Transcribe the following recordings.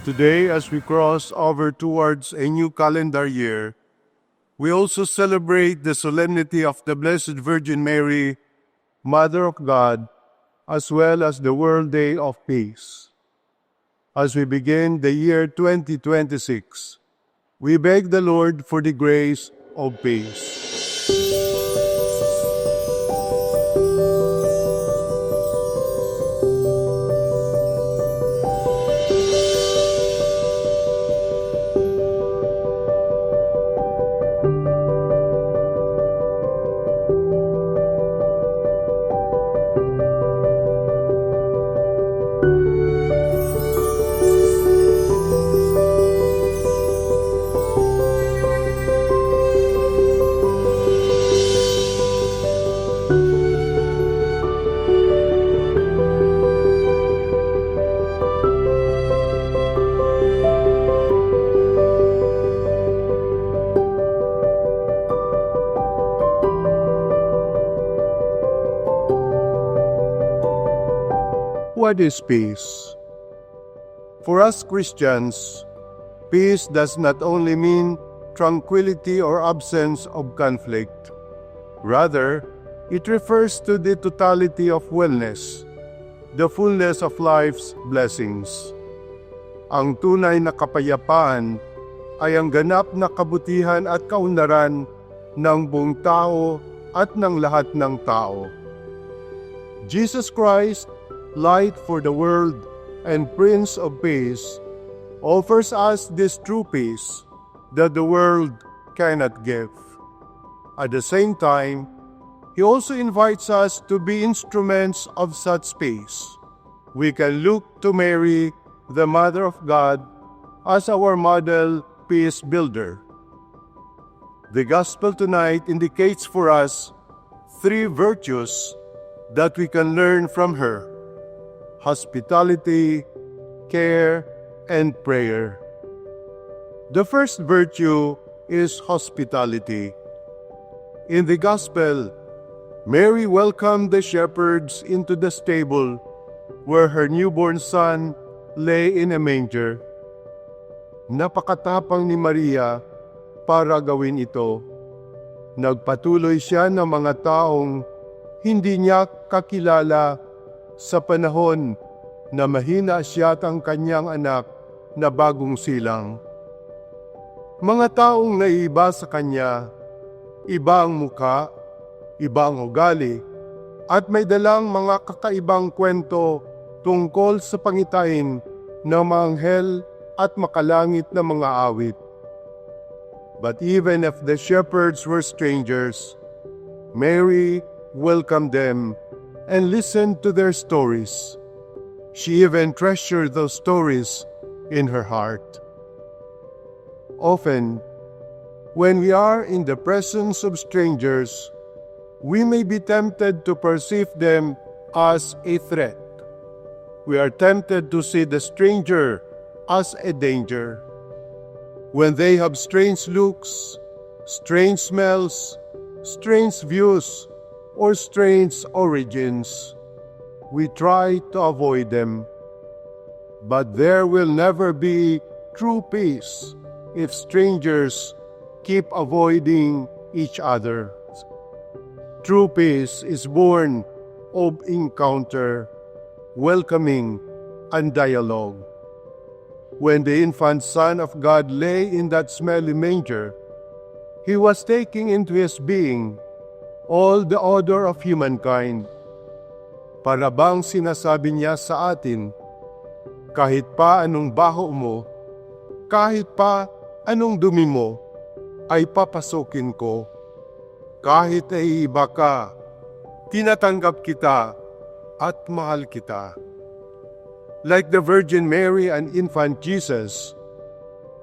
Today, as we cross over towards a new calendar year, we also celebrate the solemnity of the Blessed Virgin Mary, Mother of God, as well as the World Day of Peace. As we begin the year 2026, we beg the Lord for the grace of peace. What is peace? For us Christians, peace does not only mean tranquility or absence of conflict. Rather, it refers to the totality of wellness, the fullness of life's blessings. Ang tunay na kapayapaan ay ang ganap na kabutihan at kaunlaran ng buong tao at ng lahat ng tao. Jesus Christ, light for the world and Prince of Peace, offers us this true peace that the world cannot give. At the same time, He also invites us to be instruments of such peace. We can look to Mary, the Mother of God, as our model peace builder. The Gospel tonight indicates for us three virtues that we can learn from her: hospitality, care, and prayer. The first virtue is hospitality. In the Gospel, Mary welcomed the shepherds into the stable where her newborn son lay in a manger. Napakatapang ni Maria para gawin ito. Nagpatuloy siya ng mga taong hindi niya kakilala sa panahon na mahina siyat ang kanyang anak na bagong silang. Mga taong naiiba sa kanya, iba ang muka, iba ang ugali, at may dalang mga kakaibang kwento tungkol sa pangitain ng mga anghel at makalangit na mga awit. But even if the shepherds were strangers, Mary welcomed them and listened to their stories. She even treasured those stories in her heart. Often, when we are in the presence of strangers, we may be tempted to perceive them as a threat. We are tempted to see the stranger as a danger. When they have strange looks, strange smells, strange views, or strange origins, we try to avoid them. But there will never be true peace if strangers keep avoiding each other. True peace is born of encounter, welcoming, and dialogue. When the infant Son of God lay in that smelly manger, He was taking into His being all the odor of humankind. Para bang sinasabi Niya sa atin, kahit pa anong baho mo, kahit pa anong dumi mo, ay papasukin ko. Kahit ay iba ka, tinatanggap kita at mahal kita. Like the Virgin Mary and infant Jesus,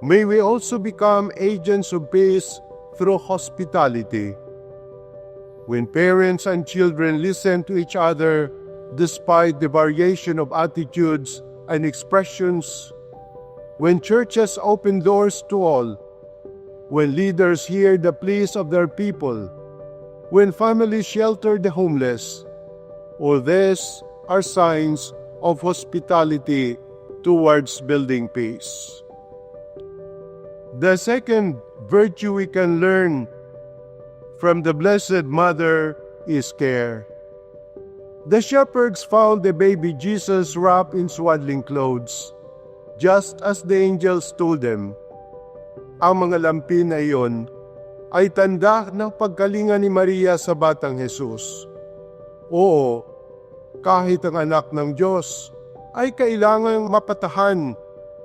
may we also become agents of peace through hospitality. When parents and children listen to each other despite the variation of attitudes and expressions, when churches open doors to all, when leaders hear the pleas of their people, when families shelter the homeless, all these are signs of hospitality towards building peace. The second virtue we can learn from the Blessed Mother is care. The shepherds found the baby Jesus wrapped in swaddling clothes, just as the angels told them. Ang mga lampi na iyon ay tanda ng pagkalinga ni Maria sa batang Jesus. Oo, kahit ang anak ng Diyos ay kailangang mapatahan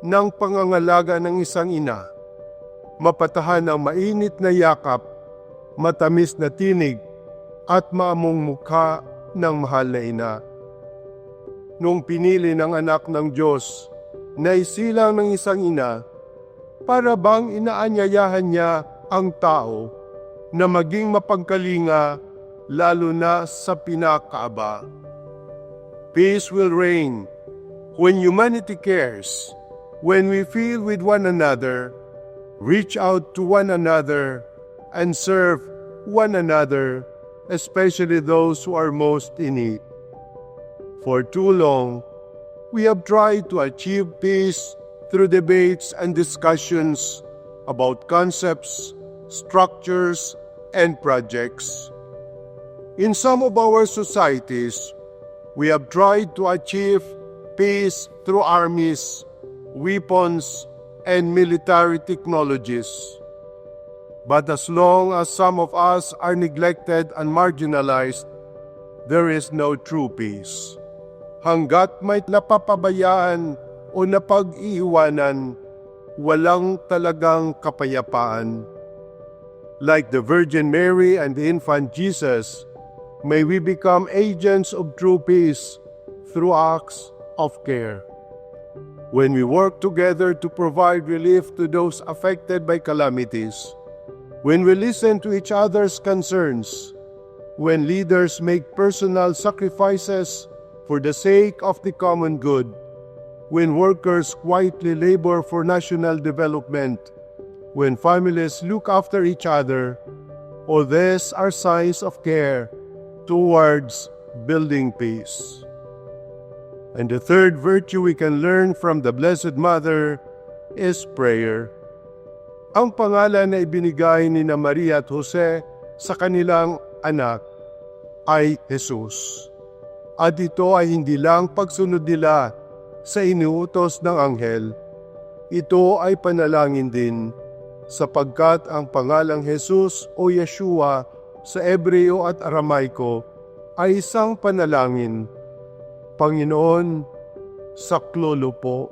ng pangangalaga ng isang ina. Mapatahan ng mainit na yakap, matamis na tinig, at maamong mukha ng mahal na ina. Nung pinili ng anak ng Diyos na isilang ng isang ina, para bang inaanyayahan niya ang tao na maging mapagkalinga lalo na sa pinakaaba. Peace will reign when humanity cares, when we feel with one another, reach out to one another, and serve one another, especially those who are most in need. For too long, we have tried to achieve peace through debates and discussions about concepts, structures, and projects. In some of our societies, we have tried to achieve peace through armies, weapons, and military technologies. But as long as some of us are neglected and marginalized, there is no true peace. Hanggat may napapabayaan o napag-iiwanan, walang talagang kapayapaan. Like the Virgin Mary and the infant Jesus, may we become agents of true peace through acts of care. When we work together to provide relief to those affected by calamities, when we listen to each other's concerns, when leaders make personal sacrifices for the sake of the common good, when workers quietly labor for national development, when families look after each other, all these are signs of care towards building peace. And the third virtue we can learn from the Blessed Mother is prayer. Ang pangalan na ibinigay ni Maria at Jose sa kanilang anak ay Jesus. At ito ay hindi lang pagsunod nila sa inuutos ng anghel. Ito ay panalangin din sapagkat ang pangalang Jesus o Yeshua sa Ebreo at Aramaiko ay isang panalangin. Panginoon, saklolo po.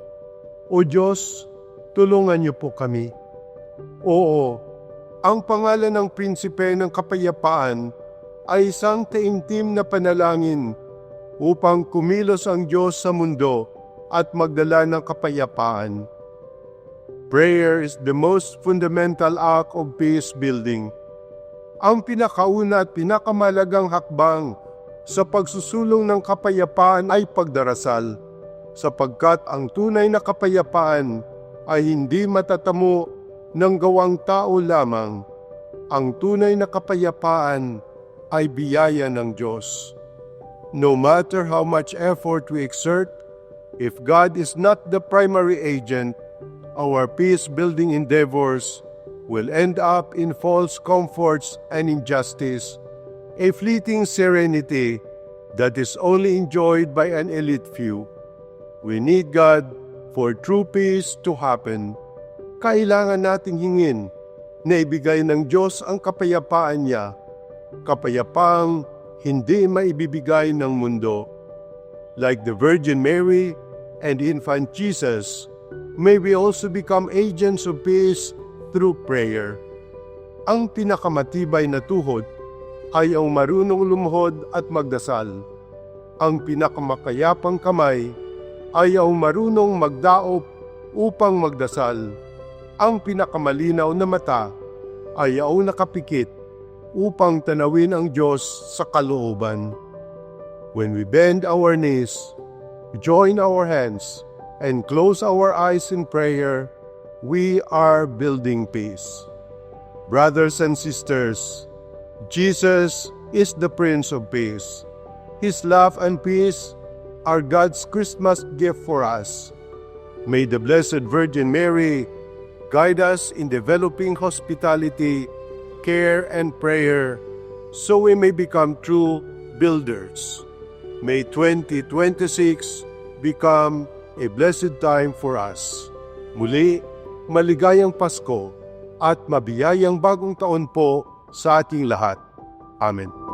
O Diyos, tulungan niyo po kami. Oo, ang pangalan ng prinsipe ng kapayapaan ay isang taimtim na panalangin upang kumilos ang Diyos sa mundo at magdala ng kapayapaan. Prayer is the most fundamental act of peace building. Ang pinakauna at pinakamalagang hakbang sa pagsusulong ng kapayapaan ay pagdarasal, sapagkat ang tunay na kapayapaan ay hindi matatamo ng gawang tao lamang. Ang tunay na kapayapaan ay biyaya ng Diyos. No matter how much effort we exert, if God is not the primary agent, our peace-building endeavors will end up in false comforts and injustice, a fleeting serenity that is only enjoyed by an elite few. We need God for true peace to happen. Kailangan nating hingin na ibigay ng Diyos ang kapayapaan niya, kapayapaang hindi maibibigay ng mundo. Like the Virgin Mary and infant Jesus, may we also become agents of peace through prayer. Ang pinakamatibay na tuhod ay ang marunong lumuhod at magdasal. Ang pinakamakayapang kamay ay ang marunong magdaop upang magdasal. Ang pinakamalinaw na mata ay ang nakapikit upang tanawin ang Diyos sa kalooban. When we bend our knees, join our hands, and close our eyes in prayer, we are building peace. Brothers and sisters, Jesus is the Prince of Peace. His love and peace are God's Christmas gift for us. May the Blessed Virgin Mary guide us in developing hospitality, care, and prayer so we may become true builders. May 2026 become a blessed time for us. Muli, maligayang Pasko at mabiyayang bagong taon po sa ating lahat. Amen.